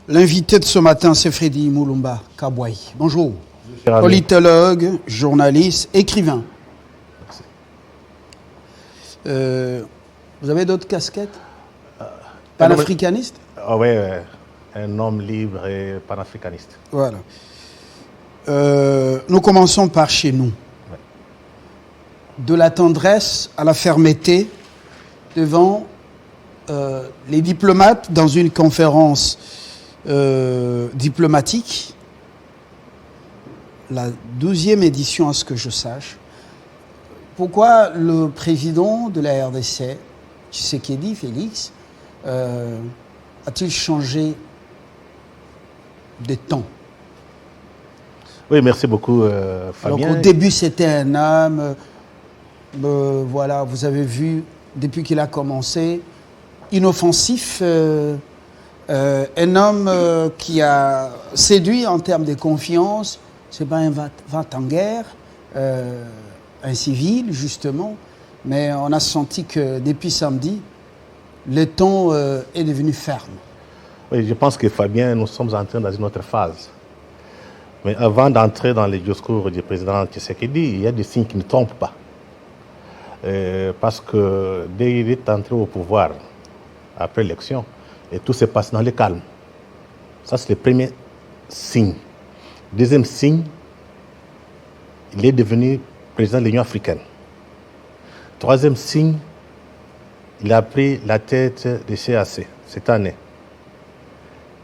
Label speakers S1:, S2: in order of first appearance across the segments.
S1: L'invité de ce matin, c'est Freddy Moulumba Kabouaï. Bonjour. Politologue, journaliste, écrivain. Vous avez d'autres casquettes? Panafricaniste?
S2: Oui, un homme libre et panafricaniste.
S1: Voilà. Nous commençons par chez nous.
S2: Ouais.
S1: De la tendresse à la fermeté devant les diplomates dans une conférence diplomatique, la 12e édition à ce que je sache. Pourquoi le président de la RDC, Tshisekedi Félix, a-t-il changé de temps?
S2: Oui, merci beaucoup, Fabien.
S1: Alors, au début, c'était un homme, voilà, vous avez vu, depuis qu'il a commencé, inoffensif, un homme qui a séduit en termes de confiance. C'est pas un va-t-en-guerre, un civil, justement, mais on a senti que depuis samedi, le ton est devenu ferme.
S2: Oui, je pense que Fabien, nous sommes entrés dans une autre phase. Mais avant d'entrer dans les discours du président Tshisekedi, il y a des signes qui ne trompent pas. Parce que dès qu'il est entré au pouvoir, après l'élection, et tout s'est passé dans le calme. Ça, c'est le premier signe. Deuxième signe, il est devenu président de l'Union africaine. Troisième signe, il a pris la tête de CAC cette année.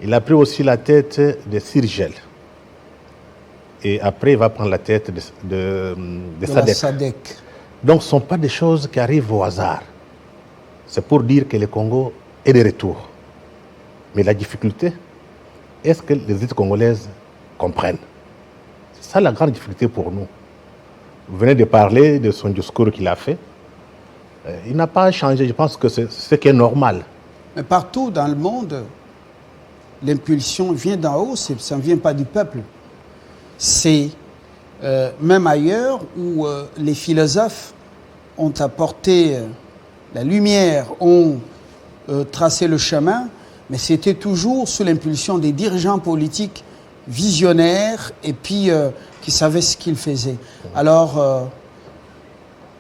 S2: Il a pris aussi la tête de Sirgel. Et après, il va prendre la tête de SADC. Donc, ce ne sont pas des choses qui arrivent au hasard. C'est pour dire que le Congo est de retour. Mais la difficulté, est-ce que les élites congolaises comprennent? C'est ça la grande difficulté pour nous. Vous venez de parler de son discours qu'il a fait. Il n'a pas changé. Je pense que c'est ce qui est normal.
S1: Mais partout dans le monde, l'impulsion vient d'en haut, ça ne vient pas du peuple. C'est même ailleurs où les philosophes ont apporté la lumière, ont tracé le chemin, mais c'était toujours sous l'impulsion des dirigeants politiques visionnaires et puis qui savaient ce qu'ils faisaient. Alors,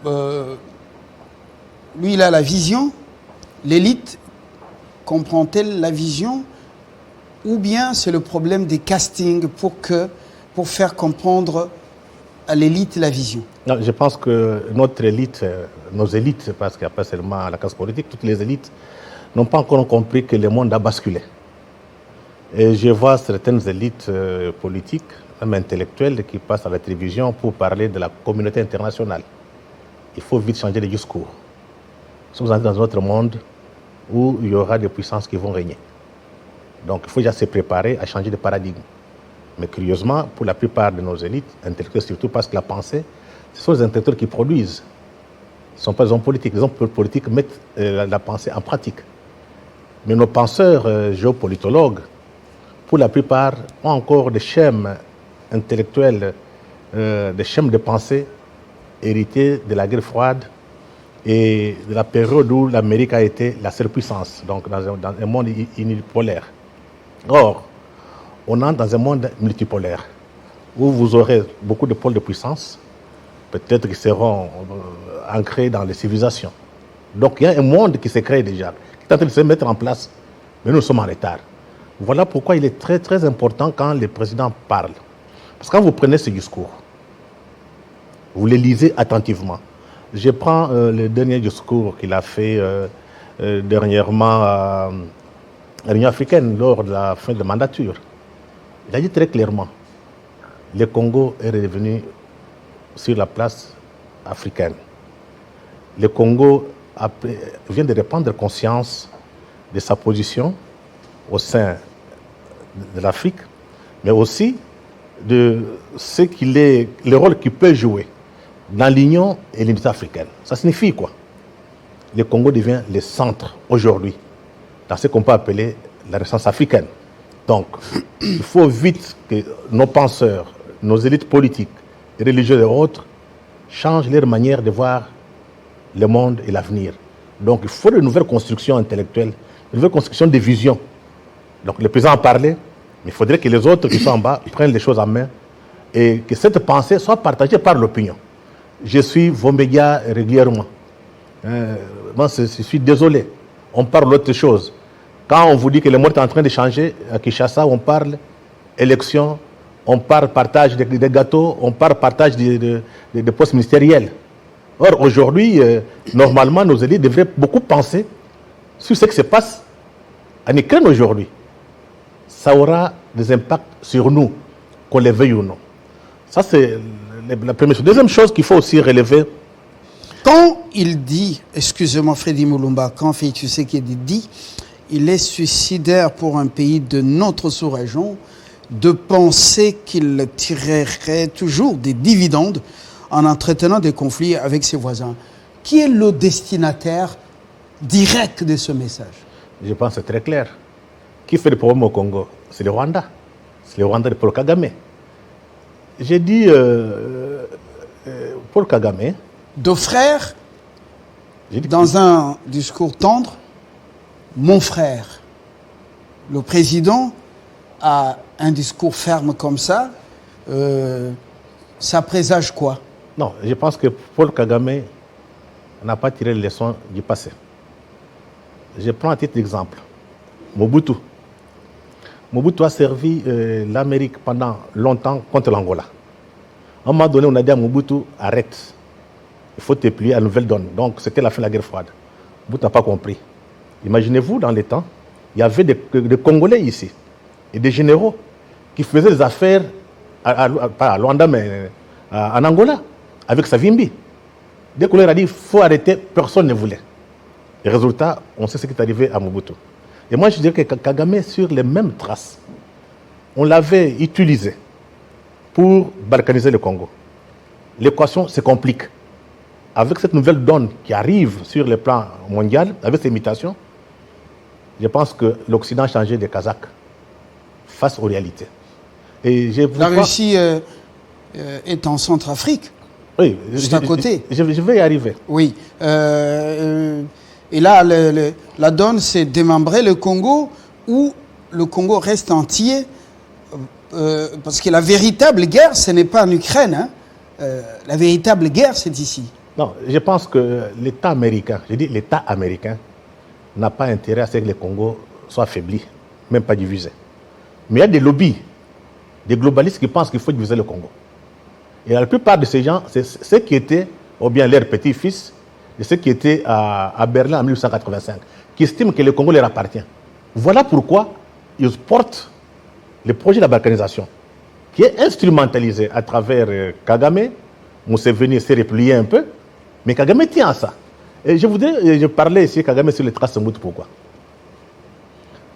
S1: lui, il a la vision. L'élite comprend-elle la vision? Ou bien c'est le problème des castings pour faire comprendre à l'élite la vision?
S2: Non, je pense que notre élite, nos élites, parce qu'il n'y a pas seulement la classe politique, toutes les élites n'ont pas encore compris que le monde a basculé. Et je vois certaines élites politiques, même intellectuelles, qui passent à la télévision pour parler de la communauté internationale. Il faut vite changer de discours. Nous sommes entrés dans un autre monde où il y aura des puissances qui vont régner. Donc il faut déjà se préparer à changer de paradigme. Mais curieusement, pour la plupart de nos élites, intellectuelles surtout, parce que la pensée, ce sont les intellectuels qui produisent. Ce ne sont pas les hommes politiques. Les hommes politiques mettent la pensée en pratique. Mais nos penseurs géopolitologues, pour la plupart, ont encore des schèmes intellectuels, des schèmes de pensée hérités de la guerre froide et de la période où l'Amérique a été la seule puissance, donc dans un monde unipolaire. Or, on entre dans un monde multipolaire où vous aurez beaucoup de pôles de puissance, peut-être qui seront ancrés dans les civilisations. Donc il y a un monde qui s'est créé déjà, qui est en train de se mettre en place, mais nous sommes en retard. Voilà pourquoi il est très très important quand le président parle. Parce que quand vous prenez ce discours, vous le lisez attentivement. Je prends le dernier discours qu'il a fait dernièrement à l'Union africaine lors de la fin de la mandature. Il a dit très clairement, le Congo est revenu sur la place africaine. Le Congo vient de reprendre conscience de sa position au sein de l'Afrique, mais aussi de ce qu'il est, le rôle qu'il peut jouer dans l'Union et l'unité africaine. Ça signifie quoi? Le Congo devient le centre aujourd'hui dans ce qu'on peut appeler la Renaissance africaine. Donc, il faut vite que nos penseurs, nos élites politiques, religieuses et autres changent leur manière de voir le monde et l'avenir. Donc, il faut de nouvelles constructions intellectuelles, de nouvelles constructions de visions Donc le président a parlé, mais il faudrait que les autres qui sont en bas prennent les choses en main et que cette pensée soit partagée par l'opinion. Je suis vos médias régulièrement. Moi, je suis désolé. On parle d'autre chose. Quand on vous dit que le monde est en train de changer, à Kinshasa, on parle élection, on parle partage des gâteaux, on parle partage des postes ministériels. Or, aujourd'hui, normalement, nos élites devraient beaucoup penser sur ce qui se passe en Ukraine aujourd'hui. Ça aura des impacts sur nous, qu'on les veuille ou non. Ça, c'est la première chose. Deuxième chose qu'il faut aussi relever.
S1: Quand il dit, excusez-moi Freddy Mulumba, quand Félix Tshisekedi dit, il est suicidaire pour un pays de notre sous-région de penser qu'il tirerait toujours des dividendes en entretenant des conflits avec ses voisins. Qui est le destinataire direct de ce message?
S2: Je pense que c'est très clair. Qui fait le problème au Congo? C'est le Rwanda. C'est le Rwanda de Paul Kagame. J'ai dit Paul Kagame.
S1: Deux frères, dans un discours tendre, mon frère. Le président a un discours ferme comme ça. Ça présage quoi?
S2: Non, je pense que Paul Kagame n'a pas tiré les leçons du passé. Je prends un titre d'exemple. Mobutu. Mobutu a servi l'Amérique pendant longtemps contre l'Angola. À un moment donné, on a dit à Mobutu, arrête. Il faut te plier à la nouvelle donne. Donc, c'était la fin de la guerre froide. Mobutu n'a pas compris. Imaginez-vous, dans les temps, il y avait des Congolais ici, et des généraux, qui faisaient des affaires, pas à Luanda, mais en Angola, avec Savimbi. Dès qu'on leur a dit, il faut arrêter, personne ne voulait. Et résultat, on sait ce qui est arrivé à Mobutu. Et moi, je dirais que Kagame est sur les mêmes traces. On l'avait utilisé pour balkaniser le Congo. L'équation se complique. Avec cette nouvelle donne qui arrive sur le plan mondial, avec ces mutations, je pense que l'Occident a changé de Kazakh face aux réalités. Et
S1: la Russie est en Centrafrique,
S2: oui,
S1: juste à côté.
S2: Je vais y arriver.
S1: Oui. Et là, la donne, c'est démembrer le Congo, où le Congo reste entier, parce que la véritable guerre, ce n'est pas en Ukraine. Hein. La véritable guerre, c'est ici.
S2: Non, je pense que l'État américain, je dis l'État américain, n'a pas intérêt à ce que le Congo soit affaibli, même pas divisé. Mais il y a des lobbies, des globalistes qui pensent qu'il faut diviser le Congo. Et la plupart de ces gens, c'est ceux qui étaient, ou bien leurs petits-fils, et ceux qui étaient à Berlin en 1885, qui estiment que le Congo leur appartient. Voilà pourquoi ils portent le projet de la balkanisation, qui est instrumentalisé à travers Kagame. Museveni s'est replié un peu, mais Kagame tient à ça. Et je parlais ici Kagame sur les traces de Mobutu. Pourquoi?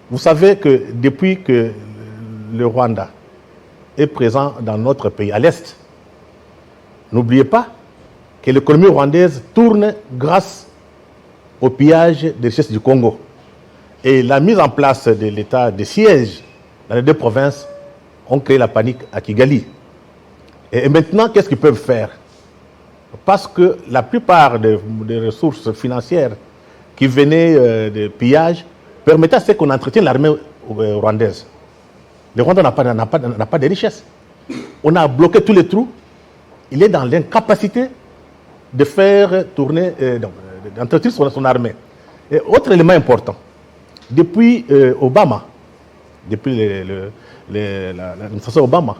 S2: Vous savez que depuis que le Rwanda est présent dans notre pays, à l'Est, n'oubliez pas que l'économie rwandaise tourne grâce au pillage des richesses du Congo. Et la mise en place de l'état de siège dans les deux provinces ont créé la panique à Kigali. Et maintenant, qu'est-ce qu'ils peuvent faire? Parce que la plupart des ressources financières qui venaient de pillage permettaient à ce qu'on entretienne l'armée rwandaise. Le Rwanda n'a pas de richesse. On a bloqué tous les trous. Il est dans l'incapacité de faire tourner, d'entretenir son armée. Et autre élément important, depuis Obama, depuis l'administration Obama,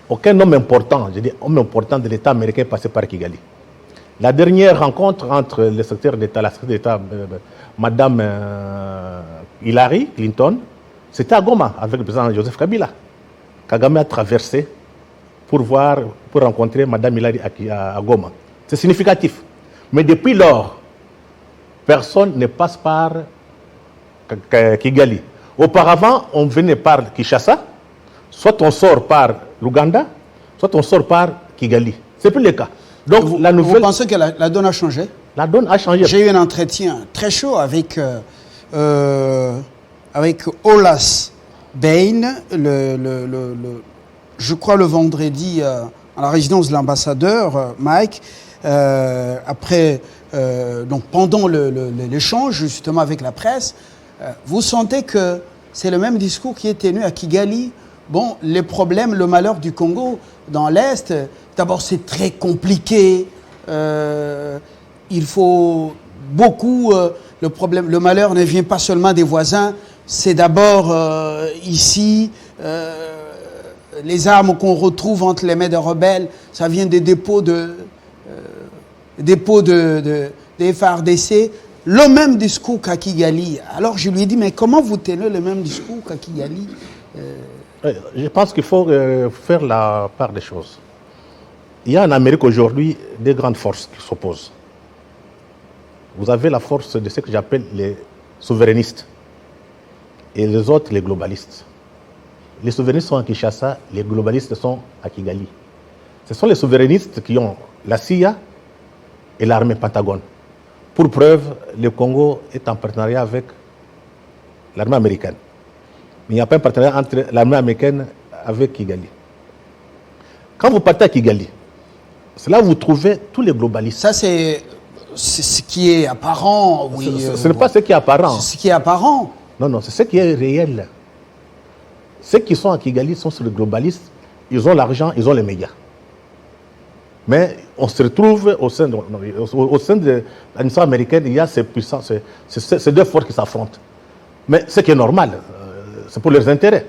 S2: aucun homme important, je dis homme important de l'État américain est passé par Kigali. La dernière rencontre entre le secrétaire d'État, la secrétaire d'État, Madame Hillary Clinton, c'était à Goma avec le président Joseph Kabila. Kagame a traversé pour rencontrer Madame Hillary à Goma. C'est significatif. Mais depuis lors, personne ne passe par Kigali. Auparavant, on venait par Kinshasa, soit on sort par l'Ouganda, soit on sort par Kigali. C'est plus le cas. Donc,
S1: vous pensez que la donne a changé?
S2: La donne a changé.
S1: J'ai eu un entretien très chaud avec Olas Bain, je crois le vendredi à la résidence de l'ambassadeur Mike. Donc pendant l'échange justement avec la presse, vous sentez que c'est le même discours qui est tenu à Kigali. Bon, les problèmes, le malheur du Congo dans l'Est, d'abord c'est très compliqué. Il faut beaucoup... le malheur ne vient pas seulement des voisins, c'est d'abord ici... les armes qu'on retrouve entre les mains des rebelles, ça vient des dépôts de FARDC, le même discours qu'à Kigali. Alors je lui ai dit, mais comment vous tenez le même discours qu'à Kigali?
S2: Je pense qu'il faut faire la part des choses. Il y a en Amérique aujourd'hui des grandes forces qui s'opposent. Vous avez la force de ce que j'appelle les souverainistes et les autres, les globalistes. Les souverainistes sont à Kinshasa, les globalistes sont à Kigali. Ce sont les souverainistes qui ont la CIA et l'armée Pentagone. Pour preuve, le Congo est en partenariat avec l'armée américaine. Mais il n'y a pas un partenariat entre l'armée américaine avec Kigali. Quand vous partez à Kigali, c'est là où vous trouvez tous les globalistes.
S1: Ça, c'est ce qui est apparent. Oui,
S2: ce n'est pas ce qui est apparent.
S1: C'est ce qui est apparent.
S2: Non, non, c'est ce qui est réel. Ceux qui sont à Kigali sont sur les globalistes, ils ont l'argent, ils ont les médias. Mais on se retrouve au sein de l'administration américaine, il y a ces puissances, ces deux forces qui s'affrontent. Mais ce qui est normal, c'est pour leurs intérêts.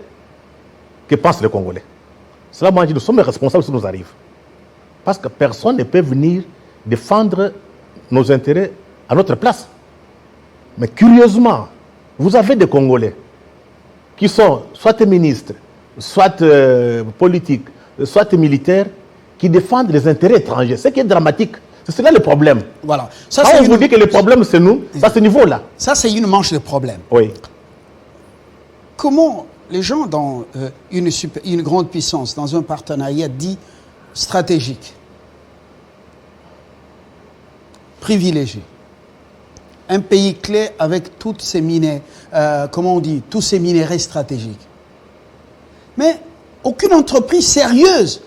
S2: Que pensent les Congolais? Cela, moi, je dis, nous sommes responsables si ça nous arrive. Parce que personne ne peut venir défendre nos intérêts à notre place. Mais curieusement, vous avez des Congolais qui sont soit ministres, soit politiques, soit militaires, qui défendent les intérêts étrangers. Ce qui est dramatique. C'est là le problème.
S1: Voilà. Ça,
S2: quand on vous dit que le problème, c'est nous, c'est à ce niveau-là.
S1: Ça, c'est une manche de problème.
S2: Oui.
S1: Comment les gens dans une grande puissance, dans un partenariat dit stratégique, privilégié, un pays clé avec toutes ces tous ces minéraux stratégiques. Mais aucune entreprise sérieuse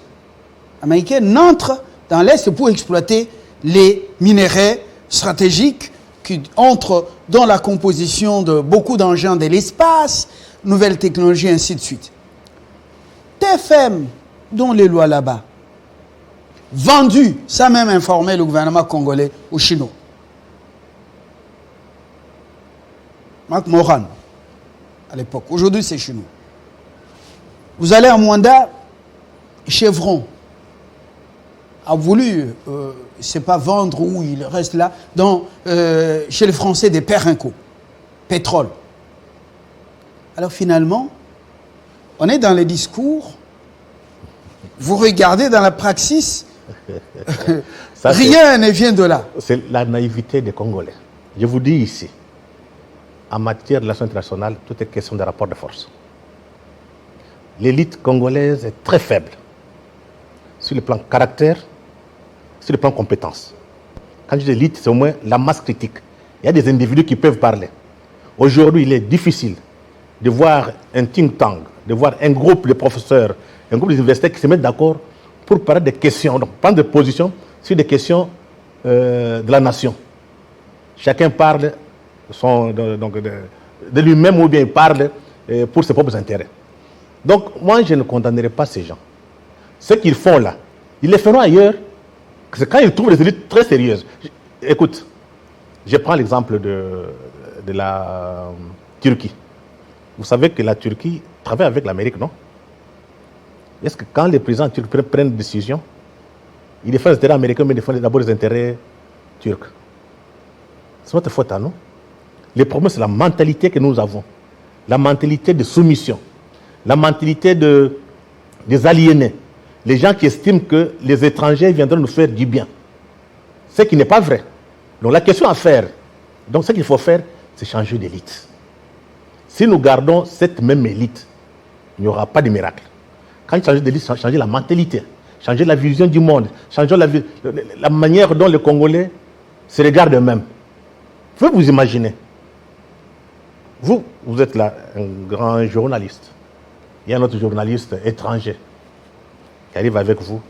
S1: américaine n'entre dans l'Est pour exploiter les minéraux stratégiques qui entrent dans la composition de beaucoup d'engins de l'espace, nouvelles technologies, ainsi de suite. TFM, dont les lois là-bas, vendu, ça même informé le gouvernement congolais aux Chinois. Marc Moran, à l'époque. Aujourd'hui, c'est Chinois. Vous allez à Mwanda, Chevron a voulu, c'est pas vendre où il reste là, chez les Français des Perrinco, pétrole. Alors finalement, on est dans les discours, vous regardez dans la praxis, rien ne vient de là.
S2: C'est la naïveté des Congolais. Je vous dis ici, en matière de relations internationales, tout est question de rapport de force. L'élite congolaise est très faible sur le plan caractère, sur le plan compétence. Quand je dis élite, c'est au moins la masse critique. Il y a des individus qui peuvent parler. Aujourd'hui, il est difficile de voir un think tank, de voir un groupe de professeurs, un groupe d'universitaires qui se mettent d'accord pour parler des questions, donc prendre des positions sur des questions de la nation. Chacun parle de lui-même ou bien il parle pour ses propres intérêts. Donc, moi, je ne condamnerai pas ces gens. Ce qu'ils font là, ils les feront ailleurs. C'est quand ils trouvent des élites très sérieuses. Écoute, je prends l'exemple de la Turquie. Vous savez que la Turquie travaille avec l'Amérique, non? Est-ce que quand les présidents turcs prennent des décisions, ils défendent les intérêts américains, mais ils défendent d'abord les intérêts turcs? C'est notre faute à nous. Le problème, c'est la mentalité que nous avons. La mentalité de soumission. La mentalité des aliénés. Les gens qui estiment que les étrangers viendront nous faire du bien. Ce qui n'est pas vrai. Donc la question à faire, donc ce qu'il faut faire, c'est changer d'élite. Si nous gardons cette même élite, il n'y aura pas de miracle. Quand il s'agit d'élite, changer la mentalité, changer la vision du monde, changer la manière dont les Congolais se regardent eux-mêmes. Vous pouvez vous imaginer. Vous êtes là, un grand journaliste. Il y a un autre journaliste étranger qui arrive avec vous.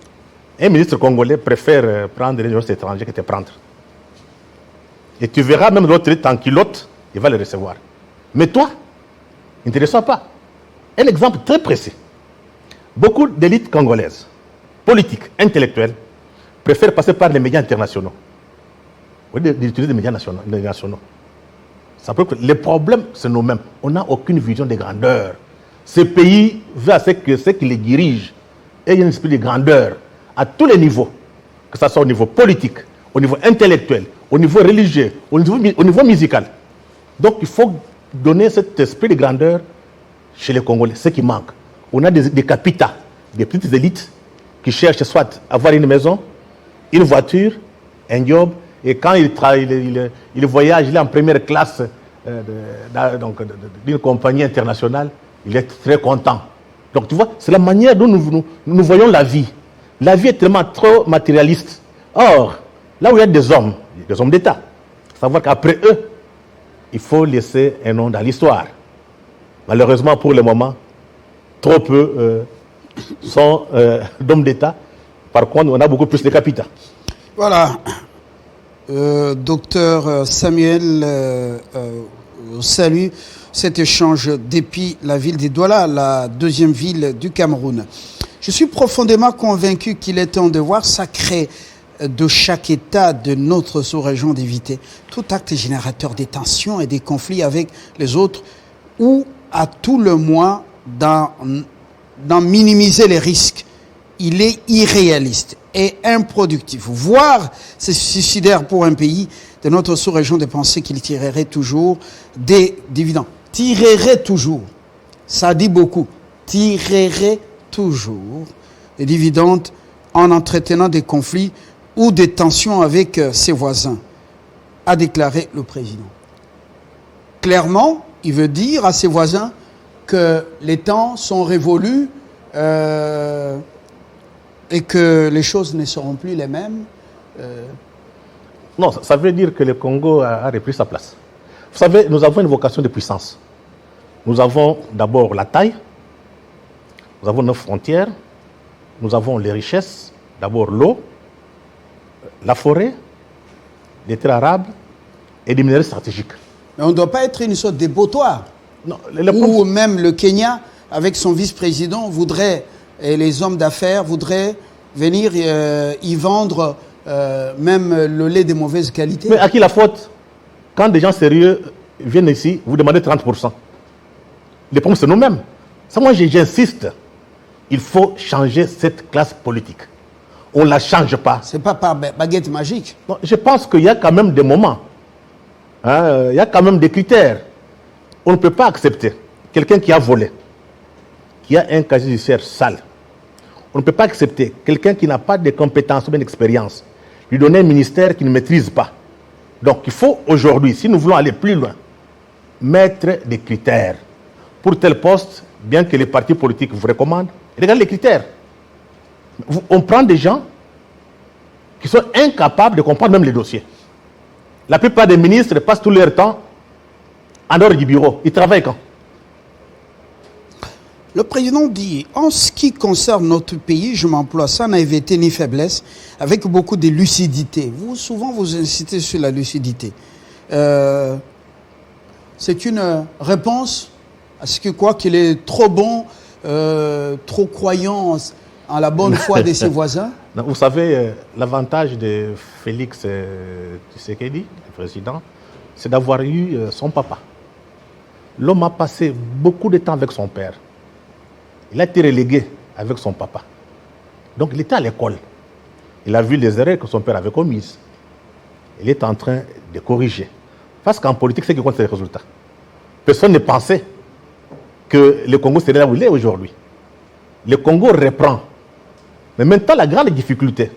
S2: Un ministre congolais préfère prendre les journalistes étrangers que te prendre. Et tu verras même l'autre est en culotte, il va le recevoir. Mais toi, Il ne te reçoit pas. Un exemple très précis. Beaucoup d'élites congolaises, politiques, intellectuelles, préfèrent passer par les médias internationaux. Au lieu d'utiliser les médias nationaux. Ça peut que les problèmes, c'est nous-mêmes. On n'a aucune vision de grandeur. Ce pays veut à ce que ceux qui les dirigent aient un esprit de grandeur à tous les niveaux, que ce soit au niveau politique, au niveau intellectuel, au niveau religieux, au niveau musical. Donc il faut donner cet esprit de grandeur chez les Congolais, ce qui manque. On a des capitales, des petites élites qui cherchent soit à avoir une maison, une voiture, un job, et quand il voyage, il est en première classe d'une compagnie internationale, il est très content. Donc tu vois, c'est la manière dont nous voyons la vie. La vie est tellement trop matérialiste. Or, là où il y a des hommes d'État, savoir qu'après eux, il faut laisser un nom dans l'histoire. Malheureusement, pour le moment, trop peu sont d'hommes d'État. Par contre, on a beaucoup plus de capitaux.
S1: Voilà. Docteur Samuel, salue cet échange depuis la ville de Douala, la deuxième ville du Cameroun. Je suis profondément convaincu qu'il est un devoir sacré de chaque État de notre sous-région d'éviter tout acte générateur des tensions et des conflits avec les autres ou à tout le moins d'en minimiser les risques. Il est irréaliste et improductif, voire c'est suicidaire pour un pays de notre sous-région de penser qu'il tirerait toujours des dividendes. Tirerait toujours, ça dit beaucoup, tirerait toujours des dividendes en entretenant des conflits ou des tensions avec ses voisins, a déclaré le président. Clairement, il veut dire à ses voisins que les temps sont révolus et que les choses ne seront plus les mêmes.
S2: Non, ça veut dire que le Congo a repris sa place. Vous savez, nous avons une vocation de puissance. Nous avons d'abord la taille, nous avons nos frontières, nous avons les richesses, d'abord l'eau, la forêt, les terres arables et des minéraux stratégiques.
S1: Mais on ne doit pas être une sorte de dépotoir.
S2: Non,
S1: ou même le Kenya, avec son vice-président, voudrait, et les hommes d'affaires voudraient venir y vendre même le lait de mauvaise qualité.
S2: Mais à qui la faute? Quand des gens sérieux viennent ici, vous demandez 30%. Les problèmes, c'est nous-mêmes. Ça, moi, j'insiste. Il faut changer cette classe politique. On ne la change pas.
S1: Ce n'est pas par baguette magique.
S2: Non, je pense qu'il y a quand même des moments. Il y a quand même des critères. On ne peut pas accepter quelqu'un qui a volé, qui a un casier judiciaire sale. On ne peut pas accepter quelqu'un qui n'a pas de compétences ou d'expérience, lui donner un ministère qu'il ne maîtrise pas. Donc il faut aujourd'hui, si nous voulons aller plus loin, mettre des critères. Pour tel poste, bien que les partis politiques vous recommandent, regardez les critères. On prend des gens qui sont incapables de comprendre même les dossiers. La plupart des ministres passent tout leur temps en dehors du bureau. Ils travaillent quand?
S1: Le président dit, en ce qui concerne notre pays, je m'emploie sans naïveté ni faiblesse, avec beaucoup de lucidité. Vous, souvent, vous insistez sur la lucidité. C'est une réponse à ce que quoi qu'il est trop bon, trop croyant en la bonne foi de ses voisins.
S2: Non, vous savez, l'avantage de Félix Tshisekedi, le président, c'est d'avoir eu son papa. L'homme a passé beaucoup de temps avec son père. Il a été relégué avec son papa. Donc il était à l'école. Il a vu les erreurs que son père avait commises. Il est en train de corriger. Parce qu'en politique, c'est ce qui compte, c'est les résultats. Personne ne pensait que le Congo serait là où il est aujourd'hui. Le Congo reprend. Mais maintenant, la grande difficulté,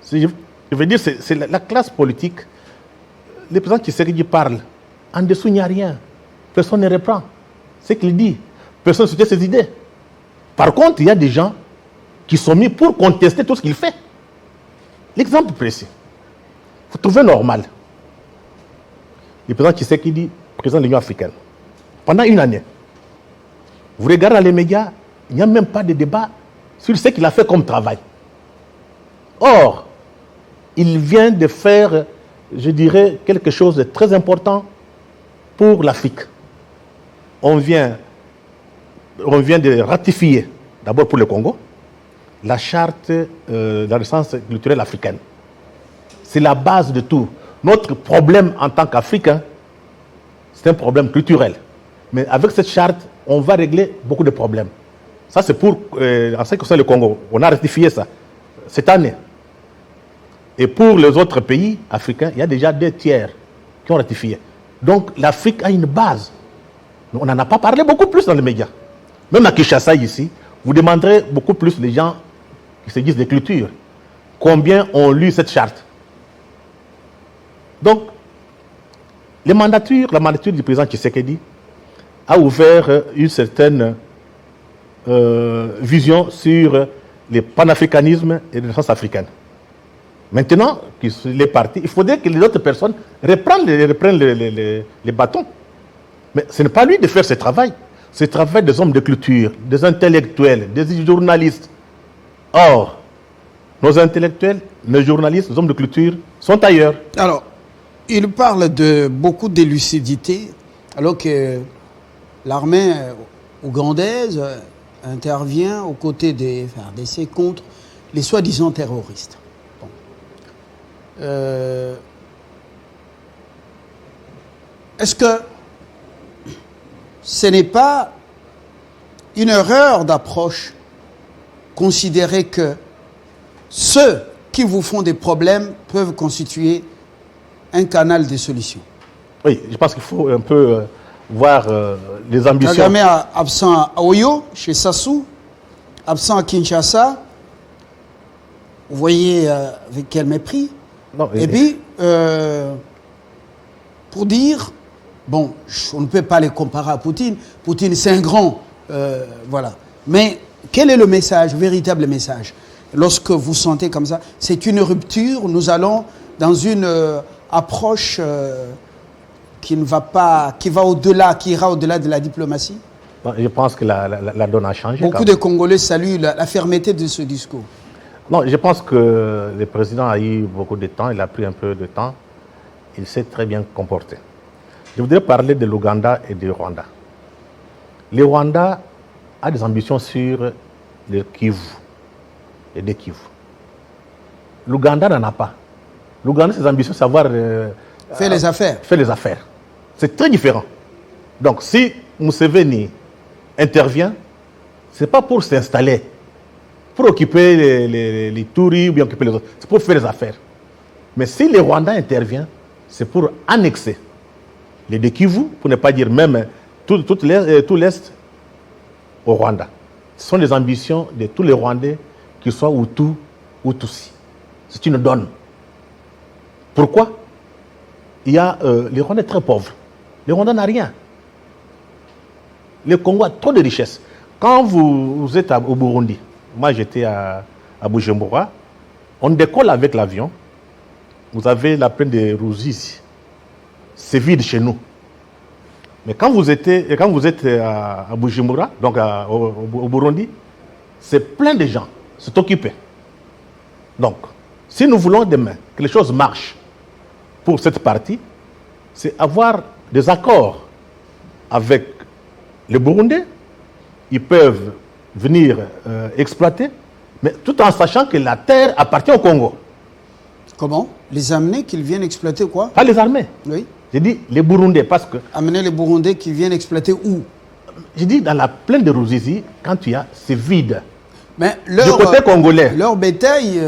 S2: je veux dire, c'est la classe politique. Le président Tshisekedi parle. En dessous, il n'y a rien. Personne ne reprend ce qu'il dit. Personne ne soutient ses idées. Par contre, il y a des gens qui sont mis pour contester tout ce qu'il fait. L'exemple précis. Vous trouvez normal. Le président Tshisekedi, président de l'Union africaine, pendant une année, vous regardez dans les médias, il n'y a même pas de débat sur ce qu'il a fait comme travail. Or, il vient de faire, je dirais, quelque chose de très important pour l'Afrique. On vient on vient de ratifier, d'abord pour le Congo, la charte de la renaissance culturelle africaine. C'est la base de tout. Notre problème en tant qu'Africains, c'est un problème culturel. Mais avec cette charte, on va régler beaucoup de problèmes. Ça, c'est pour, en ce qui concerne le Congo, on a ratifié ça cette année. Et pour les autres pays africains, il y a déjà 2 tiers qui ont ratifié. Donc, l'Afrique a une base. On n'en a pas parlé beaucoup plus dans les médias. Même à Kinshasa, ici, vous demanderez beaucoup plus les gens qui se disent des cultures. Combien ont lu cette charte? Donc, la mandature du président Tshisekedi a ouvert une certaine vision sur le panafricanisme et la renaissance africaine. Maintenant qu'il est parti, il faudrait que les autres personnes reprennent les bâtons. Mais ce n'est pas lui de faire ce travail. C'est le travail des hommes de culture, des intellectuels, des journalistes. Or, nos intellectuels, nos journalistes, nos hommes de culture sont ailleurs.
S1: Alors, il parle de beaucoup de lucidité, alors que l'armée ougandaise intervient aux côtés des FARDC contre les soi-disant terroristes. Bon. Est-ce que ce n'est pas une erreur d'approche considérer que ceux qui vous font des problèmes peuvent constituer un canal de solution?
S2: Oui, je pense qu'il faut un peu voir les ambitions.
S1: Kagame absent à Oyo, chez Sassou, absent à Kinshasa. Vous voyez avec quel mépris.
S2: Non,
S1: et puis, pour dire, bon, on ne peut pas les comparer à Poutine. Poutine, c'est un grand, voilà. Mais quel est le message, le véritable message? Lorsque vous sentez comme ça, c'est une rupture, nous allons dans une approche qui ne va pas, qui va au-delà, qui ira au-delà de la diplomatie?
S2: Non, je pense que la donne a changé.
S1: Beaucoup de Congolais saluent la fermeté de ce discours.
S2: Non, je pense que le président a eu beaucoup de temps, il a pris un peu de temps, il s'est très bien comporté. Je voudrais parler de l'Ouganda et du Rwanda. Le Rwanda a des ambitions sur le Kivu, les 2 Kivu. L'Ouganda n'en a pas. L'Ouganda, ses ambitions, c'est savoir
S1: faire les affaires.
S2: Faire les affaires. C'est très différent. Donc, si Museveni intervient, ce n'est pas pour s'installer, pour occuper les touris ou bien occuper les autres. C'est pour faire les affaires. Mais si le Rwanda intervient, c'est pour annexer les 2 Kivu, pour ne pas dire même tout l'Est au Rwanda. Ce sont les ambitions de tous les Rwandais, qu'ils soient Hutus ou Tutsis. C'est une donne. Pourquoi? Il y a les Rwandais très pauvres. Le Rwanda n'a rien. Le Congo a trop de richesses. Quand vous êtes au Burundi, moi j'étais à Bujumbura, on décolle avec l'avion. Vous avez la plaine de Ruzizi. C'est vide chez nous. Mais quand vous êtes à Bujumbura, donc au Burundi, c'est plein de gens. C'est occupé. Donc, si nous voulons demain que les choses marchent pour cette partie, c'est avoir des accords avec les Burundais. Ils peuvent venir exploiter, mais tout en sachant que la terre appartient au Congo.
S1: Comment? Les amener qu'ils viennent exploiter quoi?
S2: Pas les armées.
S1: Oui.
S2: J'ai dit les Burundais parce que...
S1: Amener les Burundais qui viennent exploiter où?
S2: J'ai dit dans la plaine de Ruzizi, quand tu as, c'est vide.
S1: Mais
S2: du côté congolais.
S1: Leur bétail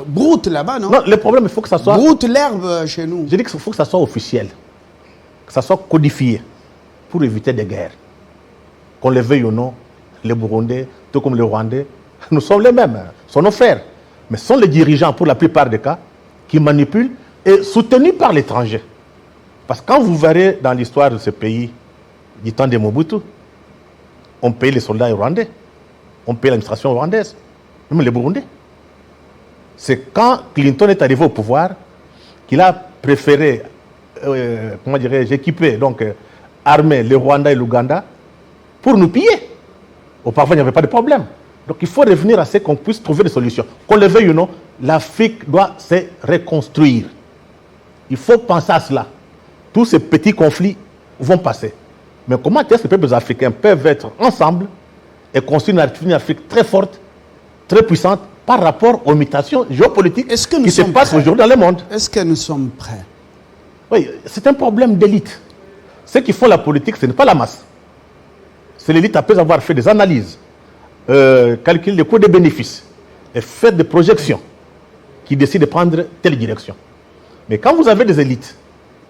S1: broute là-bas, non?
S2: Non, le problème, il faut que ça soit...
S1: Broute l'herbe chez nous.
S2: J'ai dit qu'il faut que ça soit officiel, que ça soit codifié, pour éviter des guerres. Qu'on les veuille ou non, les Burundais, tout comme les Rwandais, nous sommes les mêmes, sont nos frères. Mais ce sont les dirigeants, pour la plupart des cas, qui manipulent et soutenus par l'étranger. Parce que quand vous verrez dans l'histoire de ce pays, du temps de Mobutu, on paye les soldats rwandais, on paye l'administration rwandaise, même les Burundais. C'est quand Clinton est arrivé au pouvoir qu'il a préféré, comment dirais-je, équiper, donc armer le Rwanda et l'Ouganda pour nous piller. Auparavant, il n'y avait pas de problème. Donc il faut revenir à ce qu'on puisse trouver des solutions. Qu'on le veuille ou non, l'Afrique doit se reconstruire. Il faut penser à cela. Tous ces petits conflits vont passer. Mais comment est-ce que les peuples africains peuvent être ensemble et construire une Afrique très forte, très puissante par rapport aux mutations géopolitiques qui se passent aujourd'hui dans le monde.
S1: Est-ce que nous sommes prêts?
S2: Oui, c'est un problème d'élite. Ceux qui font la politique, ce n'est pas la masse. C'est l'élite après avoir fait des analyses, calculé les coûts des bénéfices et fait des projections qui décident de prendre telle direction. Mais quand vous avez des élites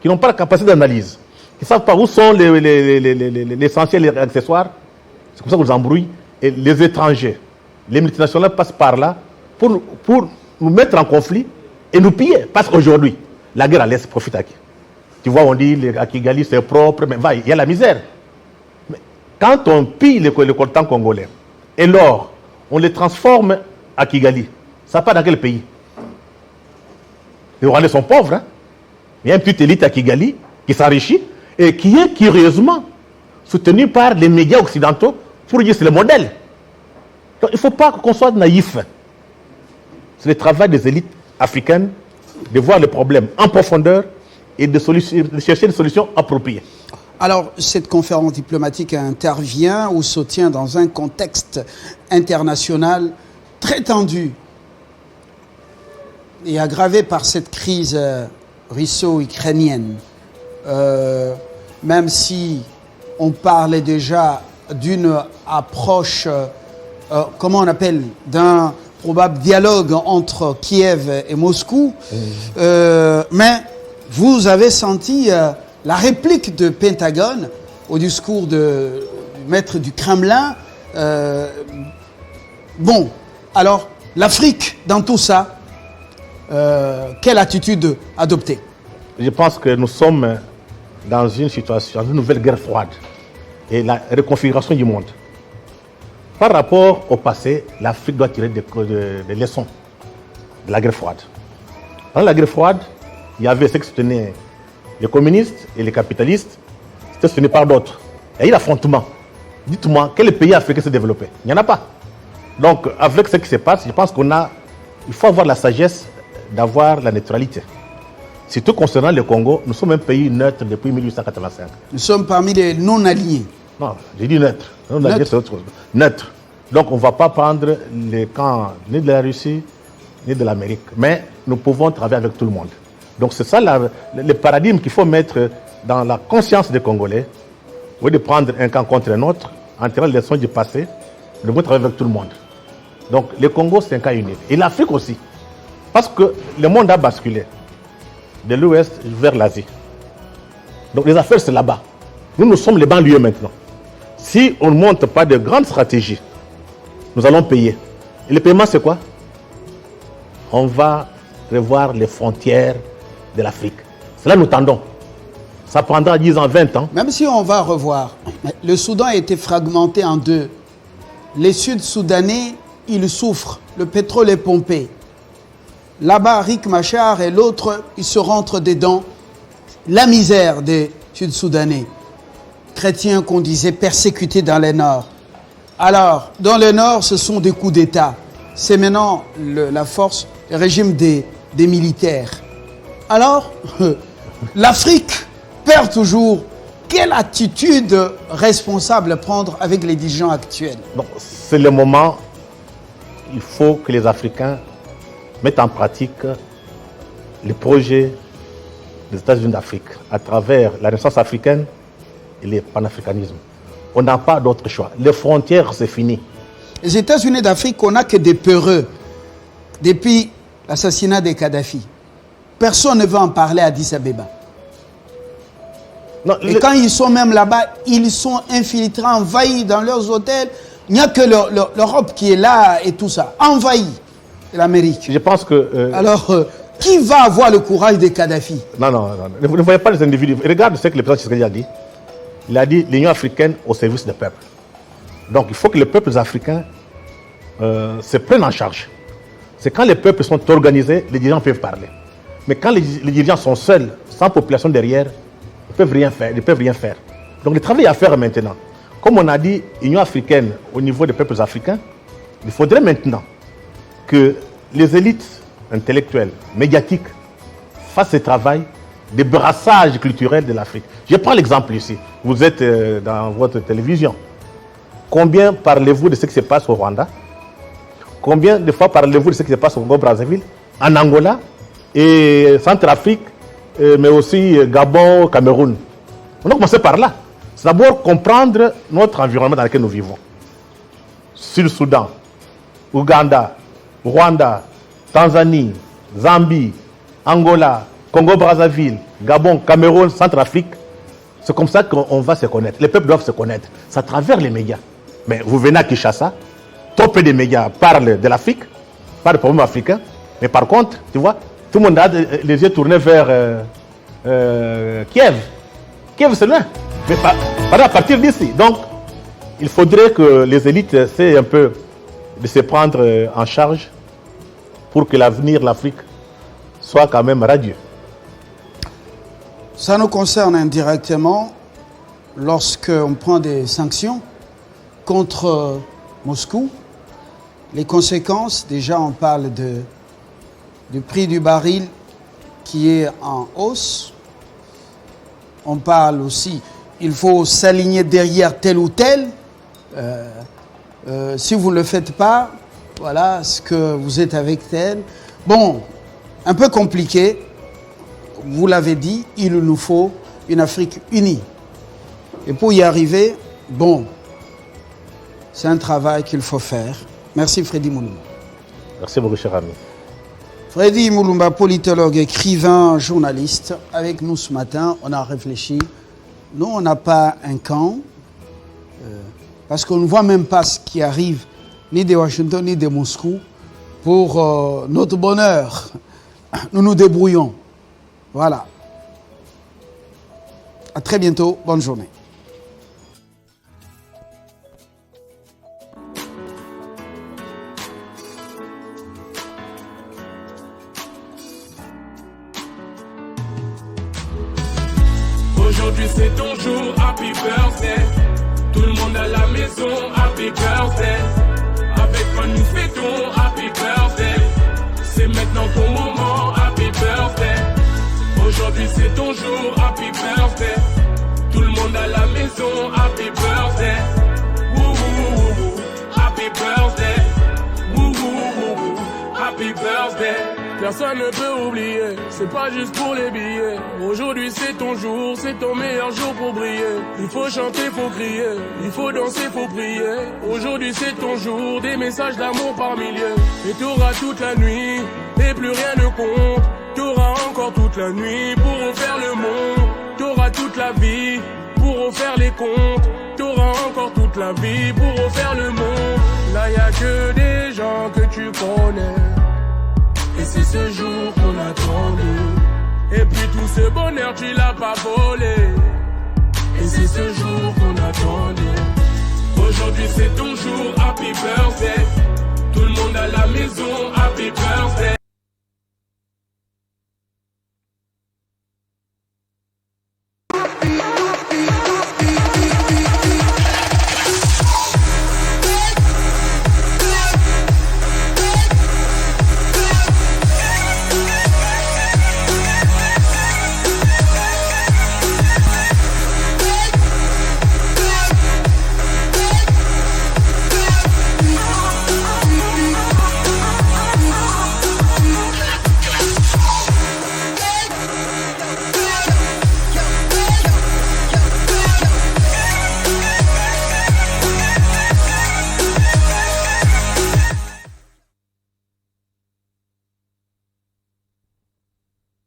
S2: qui n'ont pas la capacité d'analyse, qui ne savent pas où sont l'essentiel et les accessoires, c'est comme ça qu'on vous embrouille. Et les étrangers, les multinationales passent par là pour nous mettre en conflit et nous piller. Parce qu'aujourd'hui, la guerre à l'Est profite à qui? Tu vois, on dit à Kigali c'est propre, mais il y a la misère. Mais quand on pille le coltan congolais et l'or, on les transforme à Kigali, ça part dans quel pays? Les Rwandais sont pauvres. Hein? Il y a une petite élite à Kigali qui s'enrichit et qui est curieusement soutenue par les médias occidentaux pour dire que c'est le modèle. Donc, il ne faut pas qu'on soit naïf. C'est le travail des élites africaines de voir les problèmes en profondeur et de chercher des solutions appropriées.
S1: Alors, cette conférence diplomatique intervient ou se tient dans un contexte international très tendu et aggravé par cette crise russo-ukrainienne. Même si on parlait déjà d'une approche, comment on appelle, d'un probable dialogue entre Kiev et Moscou, mais vous avez senti la réplique de Pentagone au discours du maître du Kremlin. Bon, alors, l'Afrique, dans tout ça, quelle attitude adopter?
S2: Je pense que nous sommes dans une situation, une nouvelle guerre froide et la reconfiguration du monde. Par rapport au passé, l'Afrique doit tirer des leçons de la guerre froide. Dans la guerre froide, il y avait ceux qui soutenaient les communistes et les capitalistes, c'était soutenu par d'autres. Il y a eu l'affrontement. Dites-moi, quel pays africain s'est développé? Il n'y en a pas. Donc, avec ce qui se passe, je pense il faut avoir la sagesse d'avoir la neutralité. Surtout concernant le Congo, nous sommes un pays neutre depuis 1885.
S1: Nous sommes parmi les non-alignés.
S2: Non, j'ai dit neutre. Non-alignés, c'est autre chose. Neutre. Donc, on ne va pas prendre les camps ni de la Russie, ni de l'Amérique. Mais nous pouvons travailler avec tout le monde. Donc, c'est ça le paradigme qu'il faut mettre dans la conscience des Congolais. Au lieu de prendre un camp contre un autre, en tirant les leçons du passé, nous devons travailler avec tout le monde. Donc, le Congo, c'est un cas unique. Et l'Afrique aussi. Parce que le monde a basculé de l'Ouest vers l'Asie. Donc, les affaires, c'est là-bas. Nous sommes les banlieues maintenant. Si on ne monte pas de grandes stratégies, nous allons payer. Et le paiement, c'est quoi? On va revoir les frontières de l'Afrique. C'est là que nous tendons. Ça prendra 10 ans, 20 ans.
S1: Même si on va revoir, le Soudan a été fragmenté en deux. Les Sud-Soudanais, ils souffrent. Le pétrole est pompé. Là-bas, Riek Machar et l'autre, ils se rentrent dedans. La misère des Sud-Soudanais. Chrétiens qu'on disait persécutés dans le Nord. Alors, dans le Nord, ce sont des coups d'État. C'est maintenant la force, le régime des militaires. Alors, l'Afrique perd toujours. Quelle attitude responsable prendre avec les dirigeants actuels?
S2: C'est le moment, il faut que les Africains mettent en pratique les projets des États-Unis d'Afrique à travers la Renaissance africaine et le panafricanisme. On n'a pas d'autre choix. Les frontières, c'est fini.
S1: Les États-Unis d'Afrique, on n'a que des peureux. Depuis l'assassinat de Kadhafi, personne ne veut en parler à Addis Abeba. Non, et quand ils sont même là-bas, ils sont infiltrés, envahis dans leurs hôtels. Il n'y a que l'Europe qui est là et tout ça. Envahi l'Amérique.
S2: Je pense que...
S1: Alors, qui va avoir le courage de Kadhafi?
S2: Non. Vous ne voyez pas les individus. Regarde ce que le président Tshisekedi a dit. Il a dit l'Union africaine au service des peuples. Donc, il faut que les peuples africains se prennent en charge. C'est quand les peuples sont organisés, les dirigeants peuvent parler. Mais quand les dirigeants sont seuls, sans population derrière, ils ne peuvent rien faire. Donc, le travail à faire maintenant. Comme on a dit, Union africaine au niveau des peuples africains, il faudrait maintenant que les élites intellectuelles, médiatiques, fassent ce travail de brassage culturel de l'Afrique. Je prends l'exemple ici. Vous êtes dans votre télévision. Combien parlez-vous de ce qui se passe au Rwanda? Combien de fois parlez-vous de ce qui se passe au Congo-Brazzaville, en Angola et Centrafrique, mais aussi Gabon, Cameroun? On a commencé par là. C'est d'abord comprendre notre environnement dans lequel nous vivons. Sud-Soudan, Ouganda, Rwanda, Tanzanie, Zambie, Angola, Congo-Brazzaville, Gabon, Cameroun, Centrafrique. C'est comme ça qu'on va se connaître. Les peuples doivent se connaître. C'est à travers les médias. Mais vous venez à Kinshasa, trop peu de médias parlent de l'Afrique, pas de problème africain. Mais par contre, tu vois, tout le monde a les yeux tournés vers Kiev. Kiev, c'est loin. Mais à partir d'ici. Donc, il faudrait que les élites essaient un peu de se prendre en charge pour que l'avenir de l'Afrique soit quand même radieux.
S1: Ça nous concerne indirectement lorsqu'on prend des sanctions contre Moscou. Les conséquences, déjà on parle du prix du baril qui est en hausse. On parle aussi, il faut s'aligner derrière tel ou tel. Si vous ne le faites pas, voilà, ce que vous êtes avec tel. Bon, un peu compliqué. Vous l'avez dit, il nous faut une Afrique unie. Et pour y arriver, bon, c'est un travail qu'il faut faire. Merci Freddy Mulumba.
S2: Merci beaucoup, cher ami.
S1: Freddy Mulumba, politologue, écrivain, journaliste, avec nous ce matin. On a réfléchi. Nous, on n'a pas un camp, parce qu'on ne voit même pas ce qui arrive, ni de Washington, ni de Moscou. Pour notre bonheur, nous nous débrouillons. Voilà. À très bientôt. Bonne journée.
S3: Aujourd'hui c'est ton jour, happy birthday. Tout le monde à la maison, happy birthday. Avec moi nous fêtons, happy birthday. C'est maintenant ton moment, happy birthday. Aujourd'hui c'est ton jour, happy birthday. Tout le monde à la maison, happy birthday. Woo woo woo woo, happy birthday. Woo woo woo woo, happy birthday. Personne ne peut oublier, c'est pas juste pour les billets. Aujourd'hui c'est ton jour, c'est ton meilleur jour pour briller. Il faut chanter, faut crier, il faut danser, faut prier. Aujourd'hui c'est ton jour, des messages d'amour par milliers. Et t'auras toute la nuit, et plus rien ne compte. T'auras encore toute la nuit pour refaire le monde. T'auras toute la vie pour refaire les comptes. T'auras encore toute la vie pour refaire le monde. Là y a que des gens que tu connais. Et c'est ce jour qu'on attendait. Et puis tout ce bonheur tu l'as pas volé. Et c'est ce jour qu'on attendait. Aujourd'hui c'est ton jour, happy birthday.